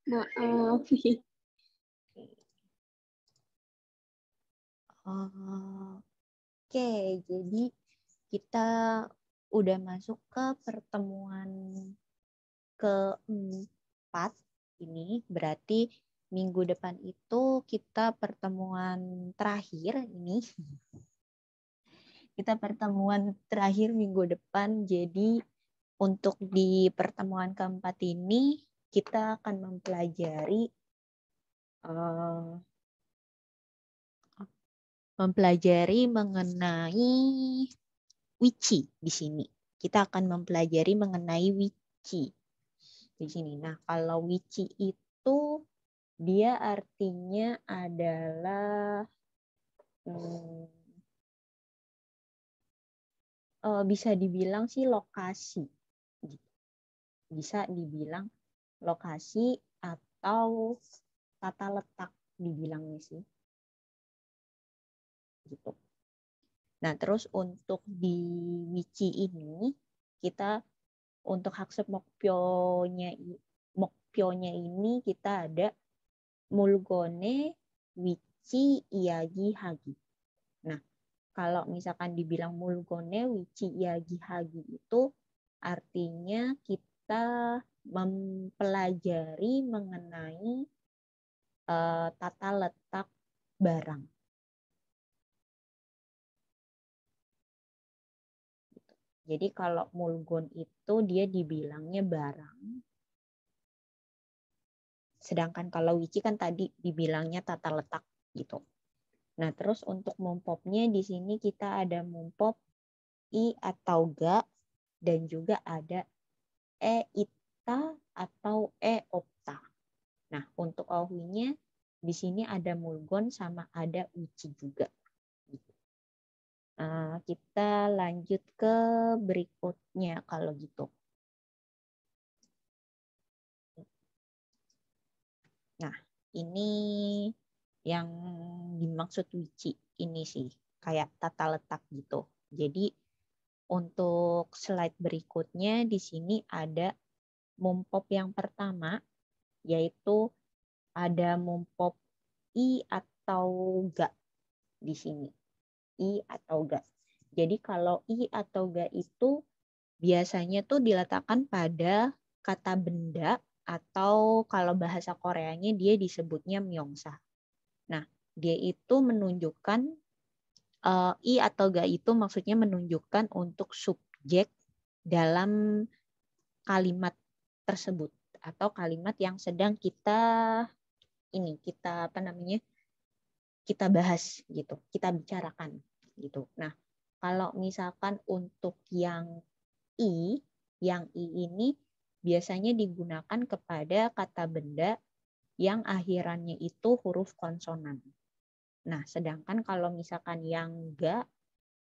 Maaf. Oke, jadi kita udah masuk ke pertemuan keempat ini. Berarti minggu depan itu kita pertemuan terakhir ini. Kita pertemuan terakhir minggu depan. Jadi untuk di pertemuan keempat ini kita akan mempelajari mengenai Wici di sini. Kita akan mempelajari mengenai Wici di sini. Nah, kalau Wici itu dia artinya adalah bisa dibilang sih lokasi. Bisa dibilang lokasi atau tata letak dibilangnya sih. Gitu. Nah, terus untuk di Wici ini kita untuk Haksep Mokpyonya ini kita ada Mulgone, Wici, Iyagi, Hagi. Nah, kalau misalkan dibilang Mulgone, Wici, Iyagi, Hagi itu artinya kita mempelajari mengenai tata letak barang. Jadi kalau Mulgon itu dia dibilangnya barang. Sedangkan kalau Wici kan tadi dibilangnya tata letak gitu. Nah, terus untuk mumpopnya di sini kita ada mumpop I atau ga dan juga ada E ita atau E opta. Nah, untuk ohuinya di sini ada mulgon sama ada Wici juga. Kita lanjut ke berikutnya kalau gitu. Nah, ini yang dimaksud Wici ini sih, kayak tata letak gitu. Jadi untuk slide berikutnya di sini ada mumpop yang pertama, yaitu ada mumpop I atau ga di sini. I atau ga. Jadi kalau I atau ga itu biasanya tuh diletakkan pada kata benda atau kalau bahasa Koreanya dia disebutnya myeongsa. Nah, dia itu menunjukkan I atau ga itu maksudnya menunjukkan untuk subjek dalam kalimat tersebut atau kalimat yang sedang kita kita bahas gitu, kita bicarakan gitu. Nah, kalau misalkan untuk yang I ini biasanya digunakan kepada kata benda yang akhirannya itu huruf konsonan. Nah, sedangkan kalau misalkan yang ga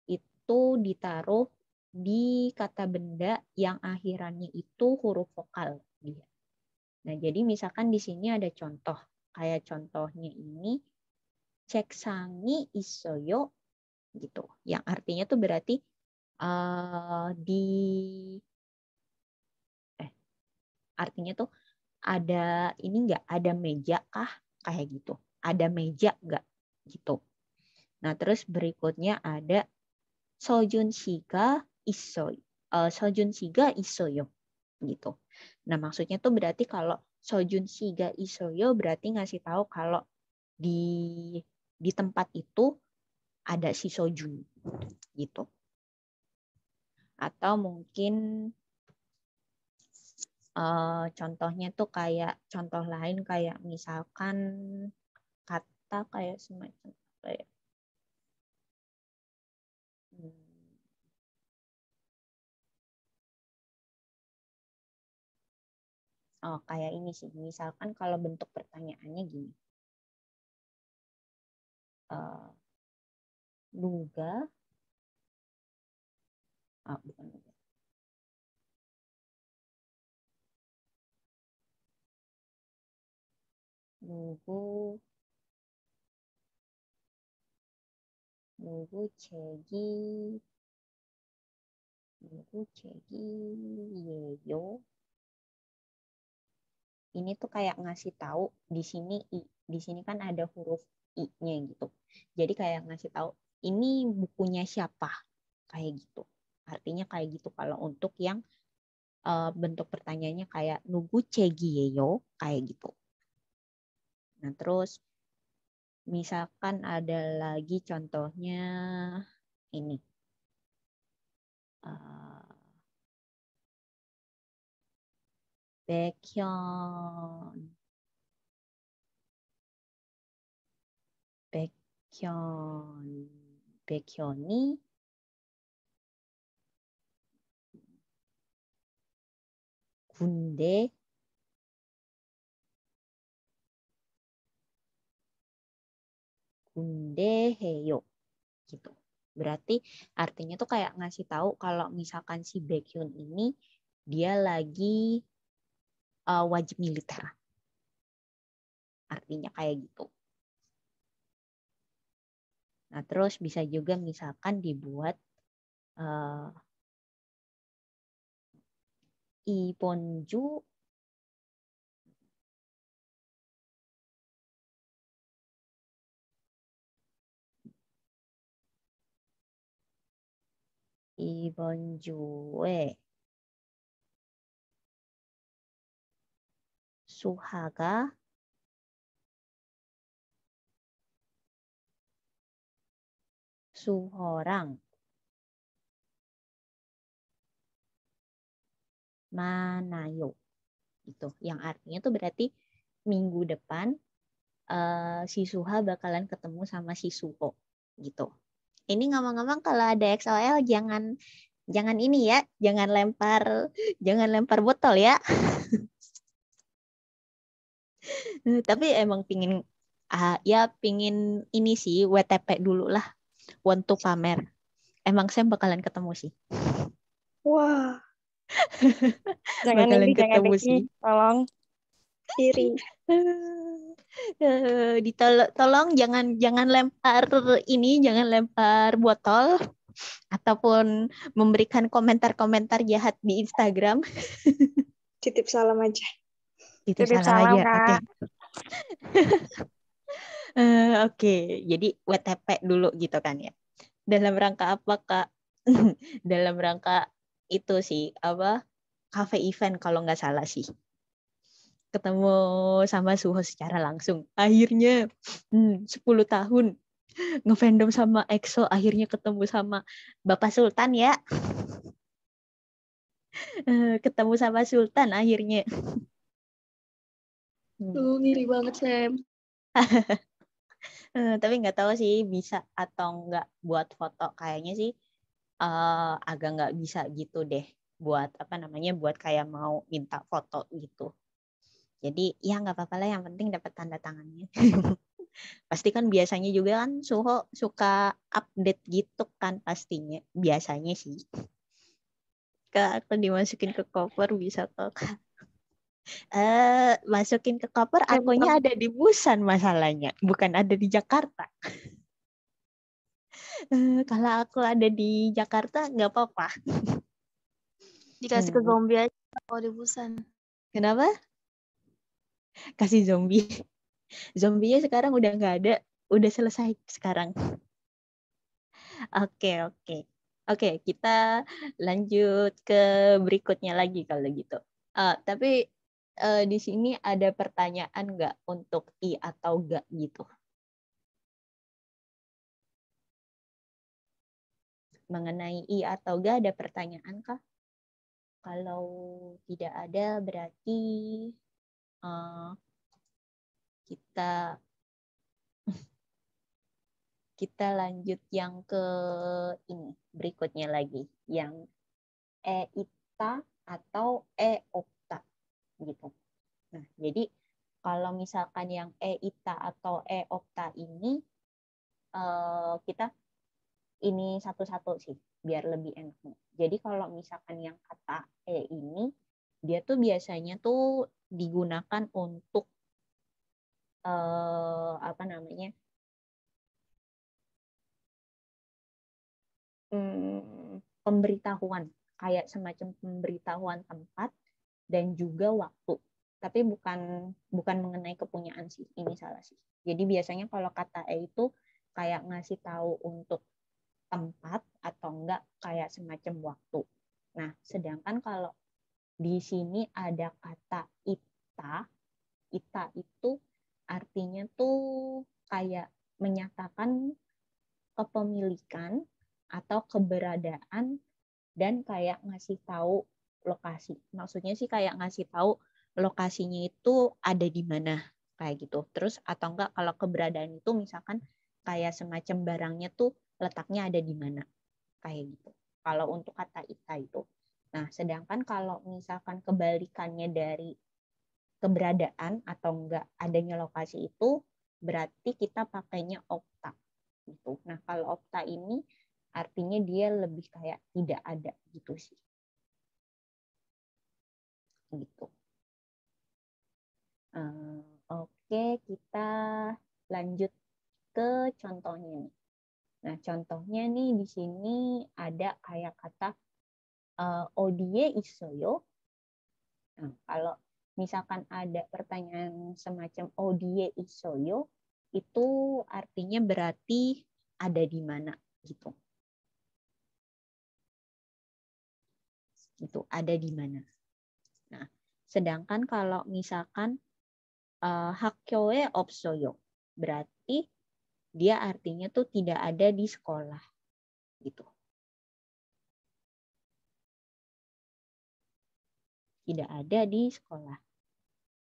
itu ditaruh di kata benda yang akhirannya itu huruf vokal. Nah, jadi misalkan di sini ada contoh. Kayak contohnya ini, ceksangi isoyo gitu. Yang artinya tuh berarti artinya tuh ada ini enggak, ada meja kah kayak gitu. Ada meja enggak gitu. Nah, terus berikutnya ada sojun shiga isoi. Sojun shiga isoyo gitu. Nah, maksudnya tuh berarti kalau sojun shiga isoyo berarti ngasih tahu kalau di tempat itu ada si sojun gitu. Atau mungkin contohnya tuh kayak contoh lain kayak misalkan kata kayak semacam apa ya? Oh, kayak ini sih. Misalkan kalau bentuk pertanyaannya gini. Nuga, bukan nuga. Nugu, nugu cegi, nugu cegi, yeyo, ini tuh kayak ngasih tahu di sini kan ada huruf I-nya gitu. Jadi kayak ngasih tahu ini bukunya siapa kayak gitu. Artinya kayak gitu kalau untuk yang bentuk pertanyaannya kayak nugu cegiyeyo kayak gitu. Nah, terus misalkan ada lagi contohnya ini. Baekhyun. Baekhyun. Baekhyun이 군대해요 gitu. Berarti artinya tuh kayak ngasih tahu kalau misalkan si Baekhyun ini dia lagi wajib militer. Artinya kayak gitu. Nah, terus bisa juga misalkan dibuat Ibonju Ibonju의 수하가 수호랑 manayo gitu. Yang artinya tuh berarti minggu depan si Suha bakalan ketemu sama si Suho gitu. Ini ngomong-ngomong kalau ada XOL jangan ini ya, jangan lempar botol ya. Tapi emang pingin ini sih WTP dulu lah, want to pamer. Emang saya bakalan ketemu sih. Wah, jangan Bakalan jangan ketemu sih. tolong iri. Tolong jangan lempar jangan lempar botol ataupun memberikan komentar-komentar jahat di Instagram. Titip salam aja. Titip salam salam, aja. Kak. Oke. Oke, jadi WTP dulu gitu kan ya. Dalam rangka apa, Kak? Dalam rangka itu sih, cafe event kalau nggak salah sih. Ketemu sama Suho secara langsung. Akhirnya 10 tahun ngefandom sama EXO, akhirnya ketemu sama Bapak Sultan ya. Ketemu sama Sultan akhirnya. Ngiri banget, Sam. Tapi nggak tahu sih bisa atau nggak buat foto. Kayaknya sih agak nggak bisa gitu deh. Buat buat kayak mau minta foto gitu. Jadi ya nggak apa-apa lah, yang penting dapat tanda tangannya. Pasti kan biasanya juga kan Suho suka update gitu kan pastinya. Biasanya sih. Kak, aku dimasukin ke cover bisa kok. Masukin ke cover, akunnya ada di Busan masalahnya. Bukan ada di Jakarta. Kalau aku ada di Jakarta nggak apa-apa. Dikasih ke zombie aja kalau di Busan. Kenapa? Kasih zombie. Zombinya sekarang udah nggak ada. Udah selesai sekarang. Oke, oke. Oke, kita lanjut ke berikutnya lagi kalau gitu. Tapi di sini ada pertanyaan nggak untuk I atau gak gitu? Mengenai I atau gak ada pertanyaan kah? Kalau tidak ada berarti kita kita lanjut yang ke ini berikutnya lagi, yang E-ita atau E-okta gitu. Nah, jadi kalau misalkan yang E-ita atau E-okta ini kita ini satu-satu sih biar lebih enak. Jadi kalau misalkan yang kata E ini dia tuh biasanya tuh digunakan untuk apa namanya? Pemberitahuan, kayak semacam pemberitahuan tempat dan juga waktu. tapi bukan mengenai kepunyaan sih. Ini salah sih. Jadi biasanya kalau kata itu kayak ngasih tahu untuk tempat atau enggak kayak semacam waktu. Nah, sedangkan kalau di sini ada kata ita, ita itu artinya tuh kayak menyatakan kepemilikan atau keberadaan dan kayak ngasih tahu lokasi. Maksudnya sih kayak ngasih tahu lokasinya itu ada di mana kayak gitu. Terus atau enggak kalau keberadaan itu misalkan kayak semacam barangnya tuh letaknya ada di mana kayak gitu. Kalau untuk kata ita itu. Nah, sedangkan kalau misalkan kebalikannya dari keberadaan atau enggak adanya lokasi itu berarti kita pakainya okta gitu. Nah, kalau okta ini artinya dia lebih kayak tidak ada gitu sih. Gitu. Oke, kita lanjut ke contohnya nih. Nah, contohnya nih di sini ada kayak kata odie isoyo. Nah, kalau misalkan ada pertanyaan semacam odie isoyo, itu artinya berarti ada di mana gitu. Gitu, ada di mana. Nah, sedangkan kalau misalkan hakyoe opsoyo, berarti dia artinya tuh tidak ada di sekolah gitu. Tidak ada di sekolah.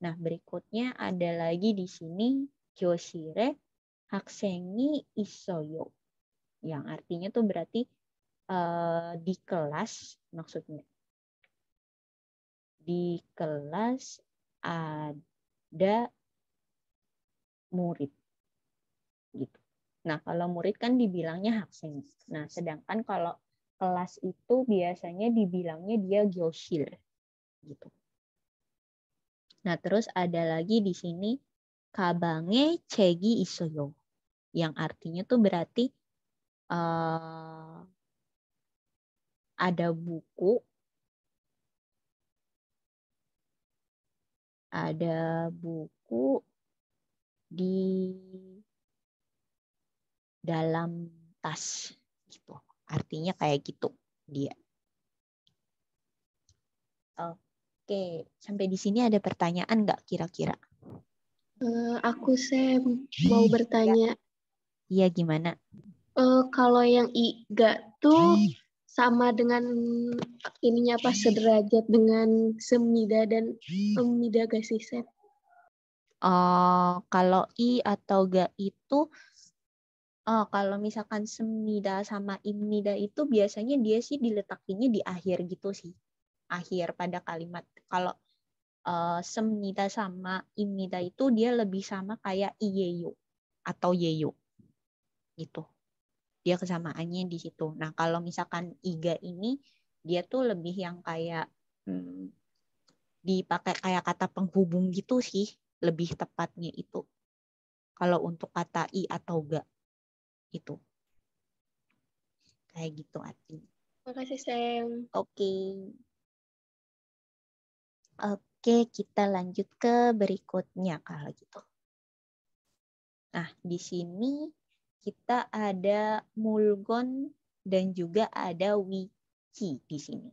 Nah, berikutnya ada lagi di sini kyoshire haksengi isoyo. Yang artinya tuh berarti di kelas maksudnya. Di kelas ada murid gitu. Nah, kalau murid kan dibilangnya haksen. Nah, sedangkan kalau kelas itu biasanya dibilangnya dia gyoshil gitu. Nah, terus ada lagi di sini kabange chegi isoyo. Yang artinya tuh berarti ada buku di dalam tas gitu. Artinya kayak gitu dia. Oke, sampai di sini ada pertanyaan nggak kira-kira? Aku mau bertanya. Iya, gimana? Kalau yang iga tuh sama dengan ininya apa sederajat dengan semida dan mida gak sih, Sep? Kalau i atau ga itu, kalau misalkan semida sama imnida itu biasanya dia sih diletakinnya di akhir gitu sih. Akhir pada kalimat. Kalau semnida sama imnida itu dia lebih sama kayak iyeyo atau yeyo gitu. Dia kesamaannya di situ. Nah, kalau misalkan iga ini dia tuh lebih yang kayak dipakai kayak kata penghubung gitu sih, lebih tepatnya itu. Kalau untuk kata i atau ga itu. Kayak gitu artinya. Makasih, Sam. Oke. Oke, kita lanjut ke berikutnya kalau gitu. Nah, di sini kita ada mulgon dan juga ada wiki di sini.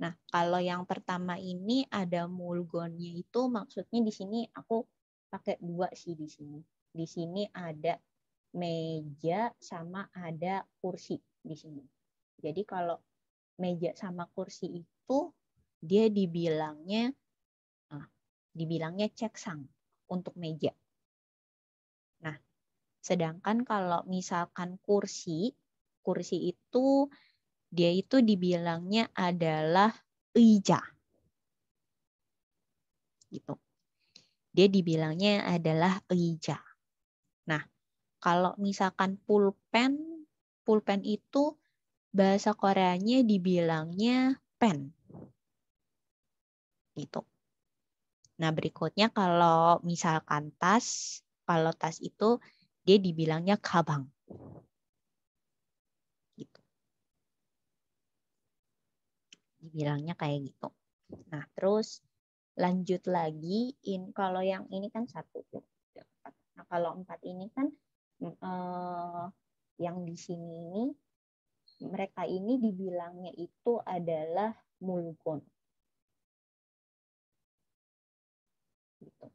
Nah, kalau yang pertama ini ada mulgonnya itu maksudnya di sini aku pakai dua sih di sini. Di sini ada meja sama ada kursi di sini. Jadi kalau meja sama kursi itu dia dibilangnya ceksang untuk meja. Nah, sedangkan kalau misalkan kursi itu dia itu dibilangnya adalah eija. Gitu. Dia dibilangnya adalah eija. Nah, kalau misalkan pulpen itu bahasa Koreanya dibilangnya pen. Gitu. Nah, berikutnya kalau misalkan tas, kalau tas itu dia dibilangnya kabang. Gitu. Dibilangnya kayak gitu. Nah, terus lanjut lagi, kalau yang ini kan 1, 2, 3, 4. Nah, kalau 4 ini kan yang di sini ini, mereka ini dibilangnya itu adalah mulgon. Gitu.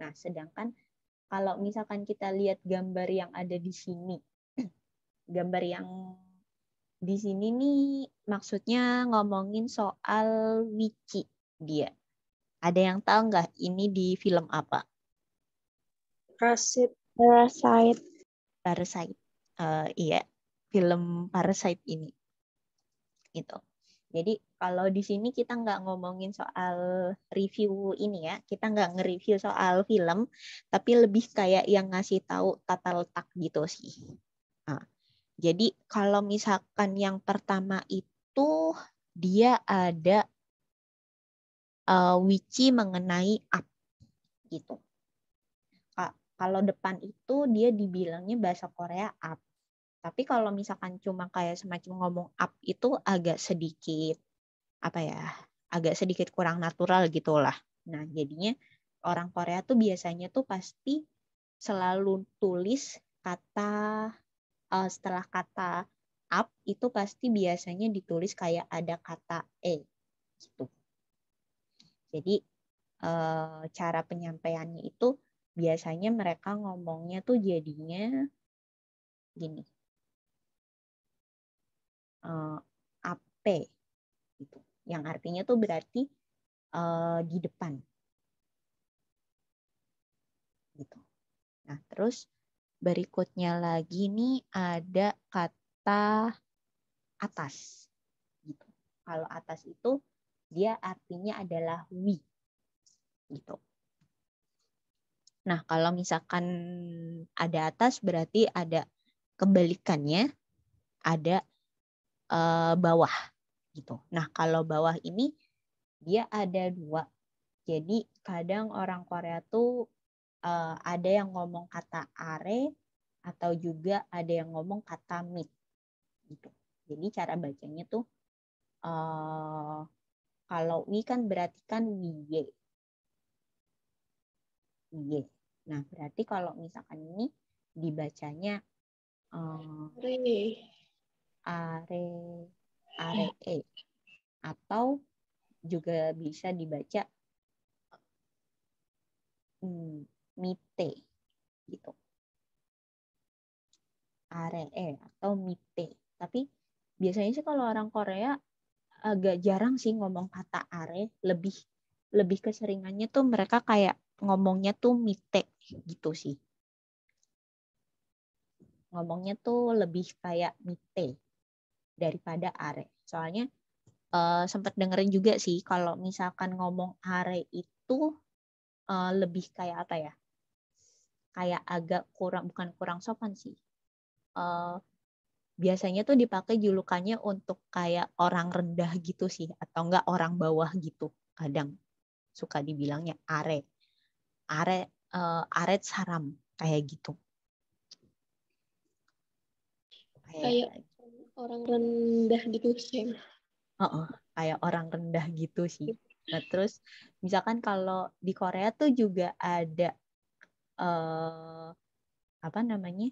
Nah, sedangkan kalau misalkan kita lihat gambar yang ada di sini, gambar yang di sini nih maksudnya ngomongin soal wiki dia. Ada yang tahu nggak ini di film apa? Parasite. Parasite. Iya, film Parasite ini. Gitu. Jadi kalau di sini kita nggak ngomongin soal review ini ya, kita nggak nge-review soal film, tapi lebih kayak yang ngasih tahu tata letak gitu sih. Nah, jadi kalau misalkan yang pertama itu dia ada wiki mengenai up gitu. Kalau depan itu dia dibilangnya bahasa Korea up. Tapi kalau misalkan cuma kayak semacam ngomong up itu agak sedikit agak sedikit kurang natural gitulah. Nah, jadinya orang Korea tuh biasanya tuh pasti selalu tulis kata setelah kata up itu pasti biasanya ditulis kayak ada kata gitu. Jadi cara penyampaiannya itu biasanya mereka ngomongnya tuh jadinya gini. AP gitu. Yang artinya tuh berarti di depan. Gitu. Nah, terus berikutnya lagi nih ada kata atas. Gitu. Kalau atas itu dia artinya adalah wi. Gitu. Nah, kalau misalkan ada atas berarti ada kebalikannya, ada bawah. Gitu. Nah, kalau bawah ini dia ada 2. Jadi kadang orang Korea tuh ada yang ngomong kata are atau juga ada yang ngomong kata mit gitu. Jadi cara bacanya tuh kalau wi kan berarti kan wiye. Wiye. Nah, berarti kalau misalkan ini dibacanya are atau juga bisa dibaca mite gitu. Are atau mite. Tapi biasanya sih kalau orang Korea agak jarang sih ngomong kata are, lebih keseringannya tuh mereka kayak ngomongnya tuh mite gitu sih. Ngomongnya tuh lebih kayak mite daripada are. Soalnya sempat dengerin juga sih kalau misalkan ngomong are itu lebih kayak apa ya? Kayak agak bukan kurang sopan sih. Biasanya tuh dipakai julukannya untuk kayak orang rendah gitu sih, atau enggak orang bawah gitu. Kadang suka dibilangnya are saram kayak gitu. Kayak orang rendah gitu sih. Kayak orang rendah gitu sih. Nah, terus misalkan kalau di Korea tuh juga ada apa namanya?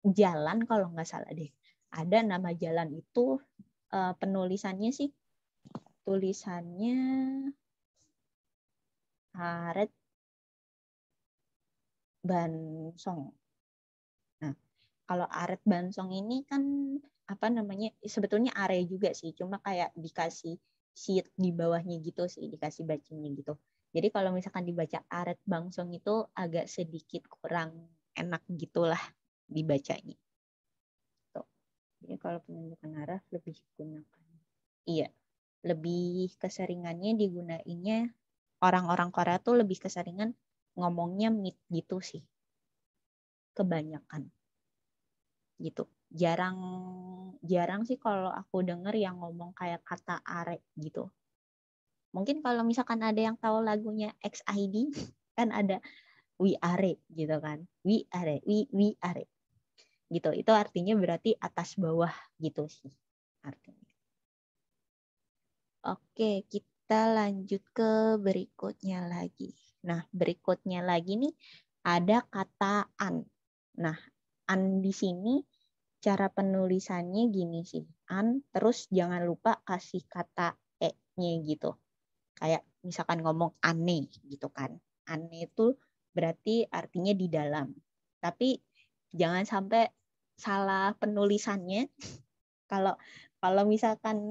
Jalan kalau nggak salah deh. Ada nama jalan itu penulisannya sih tulisannya Aret Bansong. Nah, kalau Aret Bansong ini kan apa namanya? Sebetulnya are juga sih, cuma kayak dikasih sheet di bawahnya gitu sih, dikasih bacanya gitu. Jadi kalau misalkan dibaca Aret Bansong itu agak sedikit kurang enak gitulah dibacanya. Tuh. Jadi kalau penunjukan arah lebih digunakan. Iya, lebih keseringannya digunainnya orang-orang Korea tuh lebih keseringan ngomongnya mit gitu sih. Kebanyakan. Gitu. Jarang sih kalau aku denger yang ngomong kayak kata are gitu. Mungkin kalau misalkan ada yang tahu lagunya XID kan ada we are gitu kan. We are. Gitu. Itu artinya berarti atas bawah gitu sih artinya. Oke, kita lanjut ke berikutnya lagi. Nah, berikutnya lagi nih ada kata an. Nah, an di sini cara penulisannya gini sih. An, terus jangan lupa kasih kata e-nya gitu. Kayak misalkan ngomong aneh gitu kan. Aneh itu berarti artinya di dalam. Tapi jangan sampai salah penulisannya. Kalau kalau misalkan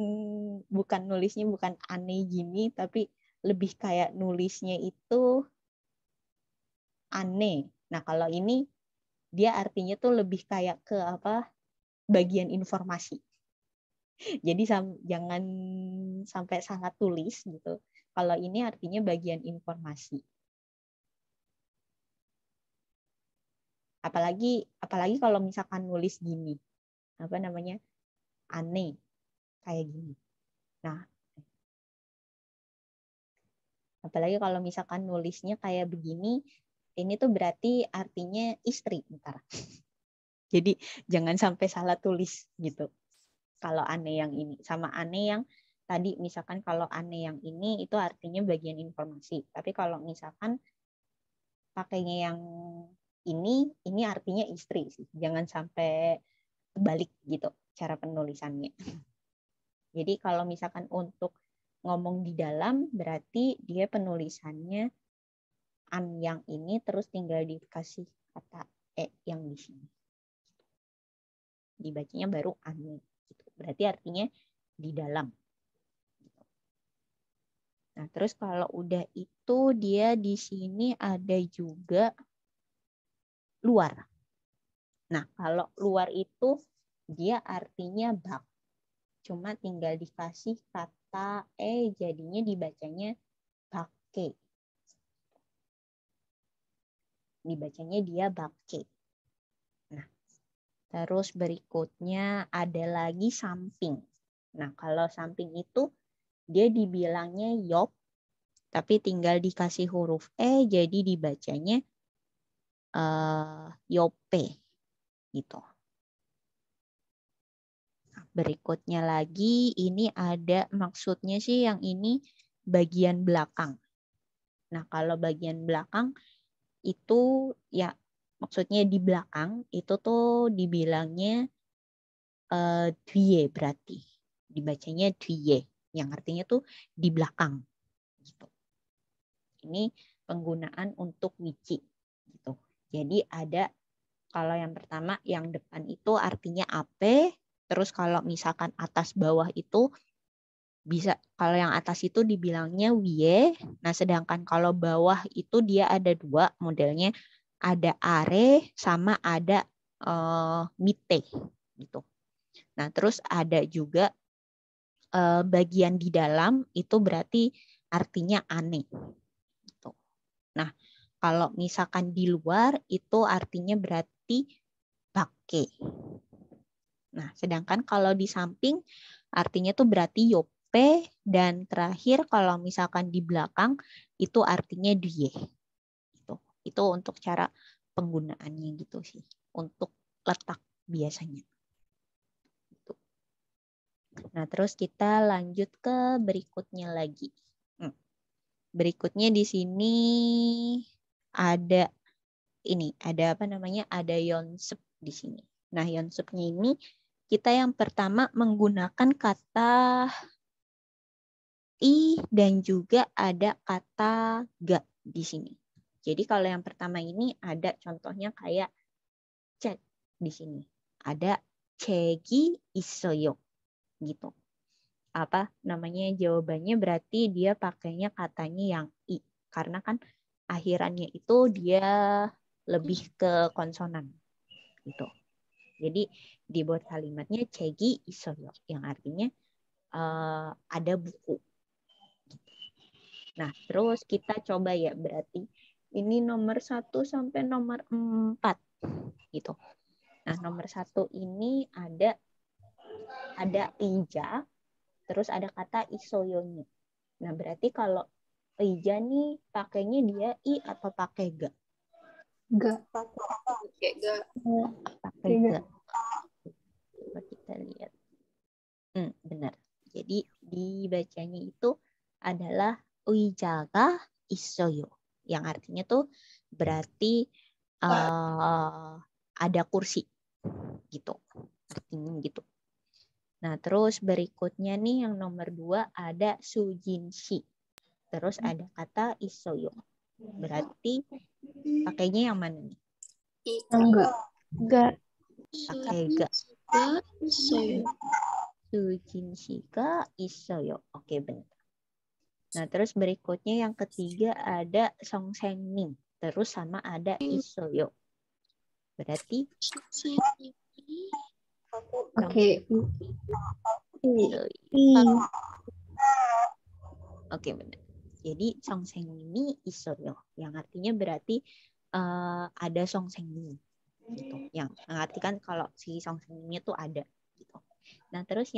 bukan nulisnya bukan aneh gini, tapi lebih kayak nulisnya itu aneh. Nah, kalau ini dia artinya tuh lebih kayak ke apa? Bagian informasi. Jadi jangan sampai salah tulis gitu. Kalau ini artinya bagian informasi. Apalagi kalau misalkan nulis gini. Apa namanya? Aneh kayak gini. Nah, apalagi kalau misalkan nulisnya kayak begini, ini tuh berarti artinya istri ntar. Jadi jangan sampai salah tulis gitu. Kalau aneh yang ini sama aneh yang tadi, misalkan kalau aneh yang ini itu artinya bagian informasi. Tapi kalau misalkan pakainya yang ini artinya istri sih. Jangan sampai balik gitu cara penulisannya. Jadi kalau misalkan untuk ngomong di dalam berarti dia penulisannya an yang ini terus tinggal dikasih kata e yang di sini. Dibacanya baru an gitu. Berarti artinya di dalam. Nah, terus kalau udah itu dia di sini ada juga luar. Nah, kalau luar itu dia artinya bak. Cuma tinggal dikasih kata jadinya dibacanya bake. Dibacanya dia bake. Nah, terus berikutnya ada lagi samping. Nah, kalau samping itu dia dibilangnya yop, tapi tinggal dikasih huruf jadi dibacanya yope gitu. Nah, berikutnya lagi ini ada maksudnya sih yang ini bagian belakang. Nah, kalau bagian belakang itu ya maksudnya di belakang itu tuh dibilangnya dwie berarti. Dibacanya dwie yang artinya tuh di belakang gitu. Ini penggunaan untuk wici gitu. Jadi ada kalau yang pertama yang depan itu artinya ape, terus kalau misalkan atas bawah itu bisa kalau yang atas itu dibilangnya wie. Nah, sedangkan kalau bawah itu dia ada dua modelnya, ada are sama ada mite gitu. Nah, terus ada juga bagian di dalam itu berarti artinya aneh gitu. Nah, kalau misalkan di luar itu artinya berarti pakai. Nah, sedangkan kalau di samping artinya tuh berarti yope, dan terakhir kalau misalkan di belakang itu artinya die. Itu untuk cara penggunaannya gitu sih. Untuk letak biasanya. Nah, terus kita lanjut ke berikutnya lagi. Berikutnya di sini ada ada apa namanya? Ada yonsep di sini. Nah, yonsepnya ini kita yang pertama menggunakan kata i dan juga ada kata ga di sini. Jadi kalau yang pertama ini ada contohnya kayak cek di sini. Ada cegi isoyo gitu. Apa namanya jawabannya berarti dia pakainya katanya yang i karena kan akhirannya itu dia lebih ke konsonan gitu. Jadi dibuat kalimatnya cegi isoyo yang artinya ada buku. Nah, terus kita coba ya berarti ini nomor 1 sampai nomor 4 gitu. Nah, nomor 1 ini ada ija, terus ada kata isoyonya. Nah, berarti kalau ija nih pakainya dia i atau pakai ga? Ga. Pakai ga. Pakai ga. Coba kita lihat. Benar. Jadi dibacanya itu adalah 의자가 있어요. Yang artinya tuh berarti ada kursi gitu. Artinya gitu. Nah, terus berikutnya nih yang nomor 2 ada sujinshi. Terus ada kata isoyo. Berarti pakainya yang mana nih? Enggak. Enggak. Pakai ga. Sujinshi ga isoyo. Oke, benar. Nah, terus berikutnya yang ketiga ada songsengnim. Terus sama ada isoyo. Berarti Oke. Oke, benar. Jadi songsengnim isoyo. Yang artinya berarti ada songsengnim. Gitu. Yang mengartikan kalau si songsengnimnya tuh ada. Gitu. Nah, terus